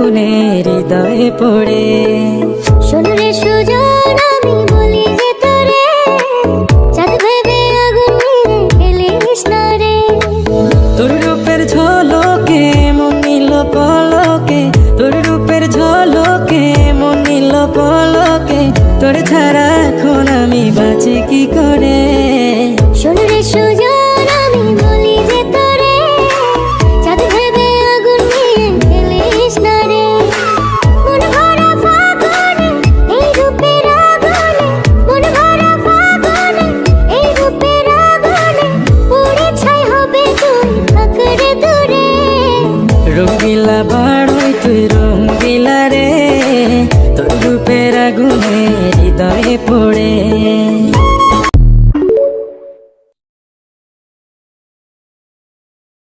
আগুনে হৃদয়ে পড়ে। শোনো রে সুজন আমি বলি যে তোরে, চাঁদ ভেবে আগুন নিয়ে ফেলিস না রে। তোর রূপের ঝলকে মন নিল পলকে, তোর রূপের ঝলকে মন নিল পলকে, তোর ছাড়া এখন আমি বাঁচি কি করে। শোনো রে সুজন আমি বলি যে তোরে, চাঁদ ভেবে আগুন নিয়ে ফেলিস না রে। মন ভরা ফাগুনে এই রূপের আগুনে, মন ভরা ফাগুনে এই রূপের আগুনে, পুড়ে ছাই হবে তুই থাকরে দূরে। রঙ্গিলা বাড়ই তুই রঙ্গিলা রে, তোর রূপের আগুনে হৃদয়ে পড়ে।